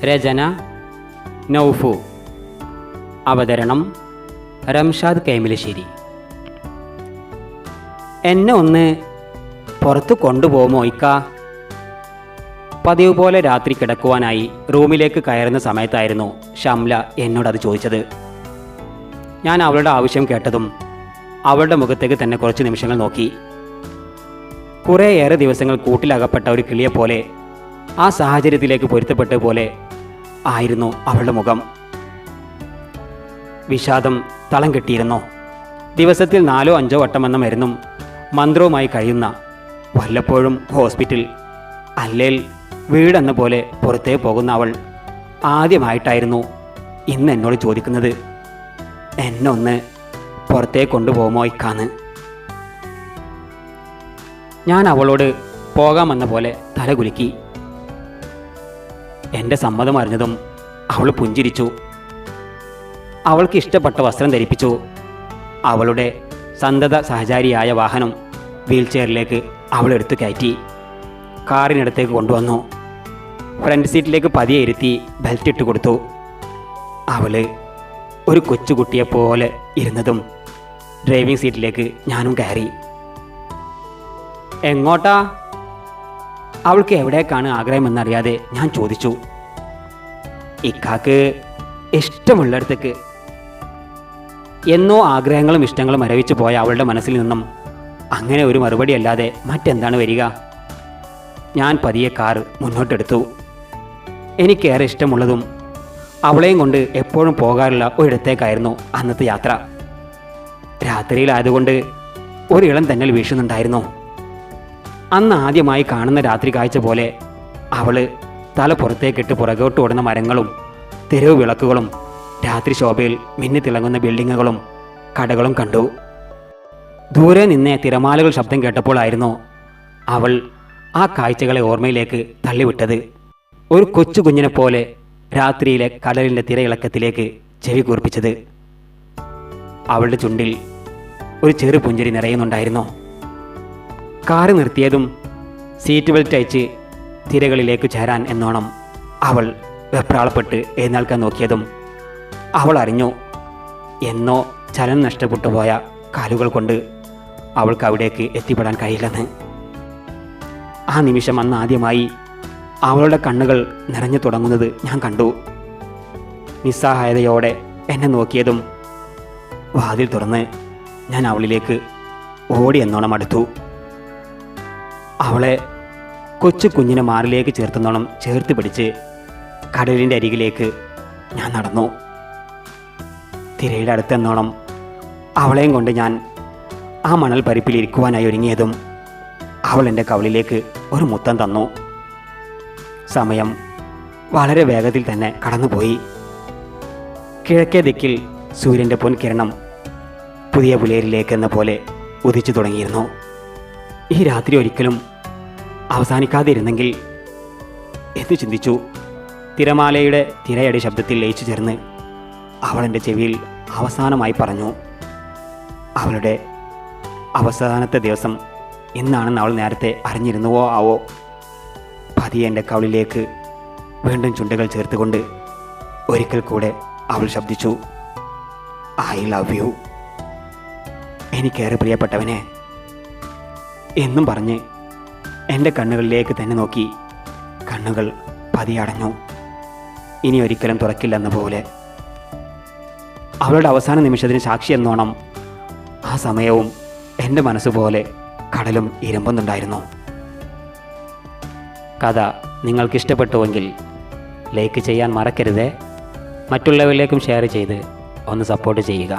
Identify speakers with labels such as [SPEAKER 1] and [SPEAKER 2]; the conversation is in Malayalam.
[SPEAKER 1] രചന നൗഫു. അവതരണം റംഷാദ് കൈമലശ്ശേരി. എന്നെ ഒന്ന് പുറത്ത് കൊണ്ടുപോകുമോ ഇക്ക? പതിവ് പോലെ രാത്രി കിടക്കുവാനായി റൂമിലേക്ക് കയറുന്ന സമയത്തായിരുന്നു ഷംല എന്നോടത് ചോദിച്ചത്. ഞാൻ അവളുടെ ആവശ്യം കേട്ടതും അവളുടെ മുഖത്തേക്ക് തന്നെ കുറച്ച് നിമിഷങ്ങൾ നോക്കി. കുറേയേറെ ദിവസങ്ങൾ കൂട്ടിലകപ്പെട്ട ഒരു കിളിയെപ്പോലെ ആ സാഹചര്യത്തിലേക്ക് പൊരുത്തപ്പെട്ട പോലെ ആയിരുന്നു അവളുടെ മുഖം. വിഷാദം തളം കെട്ടിയിരുന്നു. ദിവസത്തിൽ 4-5 വട്ടം എന്ന മരുന്നും മന്ത്രവുമായി കഴിയുന്ന, വല്ലപ്പോഴും ഹോസ്പിറ്റൽ അല്ലേൽ വീടെന്ന പോലെ പുറത്തേ പോകുന്ന അവൾ ആദ്യമായിട്ടായിരുന്നു ഇന്ന് എന്നോട് ചോദിക്കുന്നത്, എന്നെ ഒന്ന് പുറത്തേ കൊണ്ടുപോകുമോ ഇക്കാന്ന്. ഞാൻ അവളോട് പോകാമെന്ന പോലെ തലകുലുക്കി. എൻ്റെ സമ്മതം അറിഞ്ഞതും അവൾ പുഞ്ചിരിച്ചു. അവൾക്ക് ഇഷ്ടപ്പെട്ട വസ്ത്രം ധരിപ്പിച്ചു. അവളുടെ സന്തത സഹചാരിയായ വാഹനം വീൽചെയറിലേക്ക് അവൾ എടുത്തു കയറ്റി കാറിനടുത്തേക്ക് കൊണ്ടുവന്നു. ഫ്രണ്ട് സീറ്റിലേക്ക് പതിയെ ഇരുത്തി ബെൽറ്റ് ഇട്ട് കൊടുത്തു. അവള് ഒരു കൊച്ചുകുട്ടിയെപ്പോലെ ഇരുന്നതും ഡ്രൈവിംഗ് സീറ്റിലേക്ക് ഞാനും കയറി. എങ്ങോട്ടാ? അവൾക്ക് എവിടേക്കാണ് ആഗ്രഹമെന്നറിയാതെ ഞാൻ ചോദിച്ചു. ഇക്കാക്ക് ഇഷ്ടമുള്ളിടത്തേക്ക്. എന്നോ ആഗ്രഹങ്ങളും ഇഷ്ടങ്ങളും മരവിച്ചു പോയ അവളുടെ മനസ്സിൽ നിന്നും അങ്ങനെ ഒരു മറുപടി അല്ലാതെ മറ്റെന്താണ് വരിക? ഞാൻ പതിയെ കാർ മുന്നോട്ടെടുത്തു. എനിക്കേറെ ഇഷ്ടമുള്ളതും അവളെയും കൊണ്ട് എപ്പോഴും പോകാറുള്ള ഒരിടത്തേക്കായിരുന്നു അന്നത്തെ യാത്ര. രാത്രിയിലായതുകൊണ്ട് ഒരിളം തെന്നൽ വീശുന്നുണ്ടായിരുന്നു. അന്ന് ആദ്യമായി കാണുന്ന രാത്രി കാഴ്ച പോലെ അവള് തല പുറത്തേക്കിട്ട് പുറകോട്ട് ഓടുന്ന മരങ്ങളും തെരുവ് വിളക്കുകളും രാത്രി ശോഭയിൽ മിന്നിത്തിളങ്ങുന്ന ബിൽഡിങ്ങുകളും കടകളും കണ്ടു. ദൂരെ നിന്നേ തിരമാലകൾ ശബ്ദം കേട്ടപ്പോഴായിരുന്നു അവൾ ആ കാഴ്ചകളെ ഓർമ്മയിലേക്ക് തള്ളിവിട്ടത്. ഒരു കൊച്ചു കുഞ്ഞിനെ പോലെ രാത്രിയിലെ കടലിൻ്റെ തിരയിളക്കത്തിലേക്ക് ചെവി കൂർപ്പിച്ചത്. അവളുടെ ചുണ്ടിൽ ഒരു ചെറു പുഞ്ചിരി നിറയുന്നുണ്ടായിരുന്നു. കാറ് നിർത്തിയതും സീറ്റ് ബെൽറ്റ് അയച്ച് തിരകളിലേക്ക് ചേരാൻ എന്നോണം അവൾ വെപ്രാളപ്പെട്ട് എഴുന്നേൽക്കാൻ നോക്കിയതും അവൾ അറിഞ്ഞു, എന്നോ ചലനം നഷ്ടപ്പെട്ടു പോയ കാലുകൾ കൊണ്ട് അവൾക്ക് അവിടേക്ക് എത്തിപ്പെടാൻ കഴിയില്ലെന്ന്. ആ നിമിഷം അന്ന് ആദ്യമായി അവളുടെ കണ്ണുകൾ നിറഞ്ഞു തുടങ്ങുന്നത് ഞാൻ കണ്ടു. നിസ്സഹായതയോടെ എന്നെ നോക്കിയതും വാതിൽ തുറന്ന് ഞാൻ അവളിലേക്ക് ഓടി എന്നോണം അടുത്തു. അവളെ കൊച്ചു കുഞ്ഞിനെ മാറിലേക്ക് ചേർത്തുന്നോണം ചേർത്ത് പിടിച്ച് കടലിൻ്റെ അരികിലേക്ക് ഞാൻ നടന്നു. തിരയുടെ അടുത്തെന്നോണം അവളെയും കൊണ്ട് ഞാൻ ആ മണൽ പരിപ്പിൽ ഇരിക്കുവാനായി ഒരുങ്ങിയതും അവൾ എൻ്റെ കവിളിലേക്ക് ഒരു മുത്തം തന്നു. സമയം വളരെ വേഗത്തിൽ തന്നെ കടന്നുപോയി. കിഴക്കേ ദിക്കിൽ സൂര്യൻ്റെ പൊൻകിരണം പുതിയ പുലരിലേക്കെന്ന പോലെ ഉദിച്ചു തുടങ്ങിയിരുന്നു. ഈ രാത്രി ഒരിക്കലും അവസാനിക്കാതിരുന്നെങ്കിൽ എന്ന് ചിന്തിച്ചു. തിരമാലയുടെ തിരയടി ശബ്ദത്തിൽ ലയിച്ചു ചേർന്ന് അവൾ എൻ്റെ ചെവിയിൽ അവസാനമായി പറഞ്ഞു. അവളുടെ അവസാനത്തെ ദിവസം ഇന്നാണെന്ന് അവൾ നേരത്തെ അറിഞ്ഞിരുന്നുവോ ആവോ. പതിയെ എൻ്റെ കവിളിലേക്ക് വീണ്ടും ചുണ്ടുകൾ ചേർത്തുകൊണ്ട് ഒരിക്കൽ കൂടെ അവൾ ശബ്ദിച്ചു, ഐ ലവ് യു, എനിക്കേറെ പ്രിയപ്പെട്ടവനെ എന്നും പറഞ്ഞ് എൻ്റെ കണ്ണുകളിലേക്ക് തന്നെ നോക്കി. കണ്ണുകൾ പതിയെ അടഞ്ഞു. ഇനി ഒരിക്കലും തുറക്കില്ലെന്ന പോലെ. അവളുടെ അവസാന നിമിഷത്തിന് സാക്ഷി എന്നോണം ആ സമയവും എൻ്റെ മനസ്സുപോലെ കടലും ഇരമ്പുന്നുണ്ടായിരുന്നു. കഥ നിങ്ങൾക്കിഷ്ടപ്പെട്ടുവെങ്കിൽ ലൈക്ക് ചെയ്യാൻ മറക്കരുത്. മറ്റുള്ളവരിലേക്കും ഷെയർ ചെയ്ത് ഒന്ന് സപ്പോർട്ട് ചെയ്യുക.